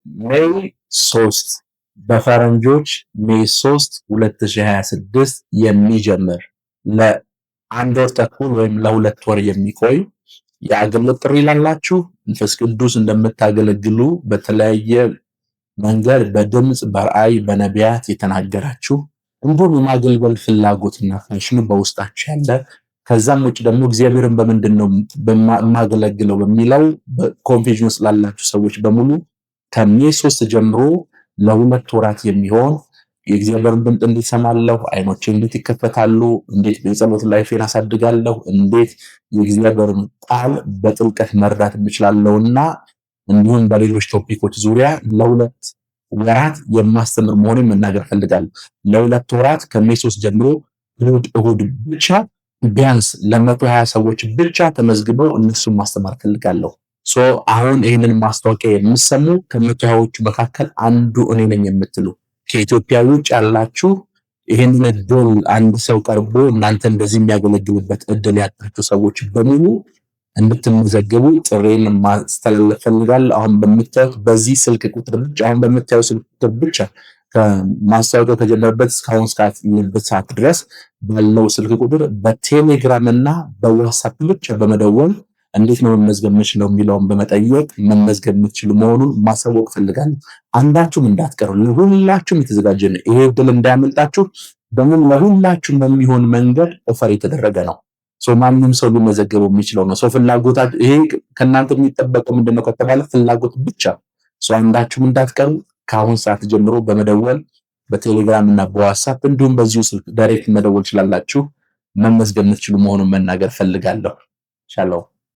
ሜይ 3 በፈረንጆች ሜይ 3 2026 የሚጀምር ለአንድ ወር ተኩል ወይም ለሁለት ወር የሚቆይ የአገልግሎት ጥሪ ላላችሁ መንፈስ ቅዱስ እንደምታገለግሉ በተለያየ መንገድ በድምፅ በራእይ በነቢያት የተናገራችሁ እንዲሁም የማገልገል ፍላጎትና ፋሽኑ በውስጣችሁ ያለ ከዛም ውጭ ደግሞ እግዚአብሔርን በምንድን ነው የማገለግለው በሚለው ኮንፊዥን ውስጥ ላላችሁ ሰዎች በሙሉ ከሜይ 3 ጀምሮ ለሁለት ወራት የሚሆን የእግዚአብሔርን ድምፅ እንዴት እሰማለሁ፣ አይኖቼ እንዴት ይከፈታሉ፣ እንዴት የጸሎት ላይፌን አሳድጋለሁ፣ እንዴት የእግዚአብሔርን ቃል በጥልቀት መረዳት እችላለሁና እንዲሁም በሌሎች ቶፒኮች ዙሪያ ለሁለት ወራት የማስተምር መሆኑን መናገር ፈልጋለሁ። ለሁለት ወራት ከሜይ 3 ጀምሮ እሁድ ብቻ ቢያንስ ለ120 ሰዎች ብቻ ተመዝግበው እነሱን ማስተማር ፈልጋለሁ። አሁን ይህንን ማስታወቂያ የምሰሙ ከ120ዎቹ መካከል አንዱ እኔ ነኝ የምትሉ ከኢትዮጵያ ውጭ ያላችሁ ይህንን እድል አንድ ሰው ቀርቦ እናንተ እንደዚህ የሚያገለግሉበት እድል ያጣችሁ ሰዎች በሙሉ እንድትመዘገቡ ጥሬን ማስተላለፍ ፈልጋለሁ። አሁን በምታዩት በዚህ ስልክ ቁጥር ብቻ ስልክ ቁጥር ብቻ ከማስታወቂያው ከጀመረበት እስካሁን ሰዓት ድረስ ባለው ስልክ ቁጥር በቴሌግራም እና በዋትስአፕ ብቻ በመደወል እንዴት ነው መመዝገብ የምችለው የሚለውን በመጠየቅ መመዝገብ የምትችሉ መሆኑን ማሳወቅ ፈልጋለሁ። አንዳችሁም እንዳትቀሩ፣ ለሁላችሁም የተዘጋጀ ነው። ይሄ እድል እንዳያመልጣችሁ ደግሞ ለሁላችሁም በሚሆን መንገድ ኦፈር የተደረገ ነው። ማንም ሰው ሊመዘገበው የሚችለው ነው። ፍላጎታችሁ ይሄ ከእናንተ የሚጠበቀው ምንድነው ከተባለ ፍላጎት ብቻ። አንዳችሁም እንዳትቀሩ ከአሁን ሰዓት ጀምሮ በመደወል በቴሌግራም እና በዋትስአፕ እንዲሁም በዚሁ ስልክ ዳይሬክት መደወል ትችላላችሁ። መመዝገብ የምትችሉ መሆኑን መናገር ፈልጋለሁ። ሻሎም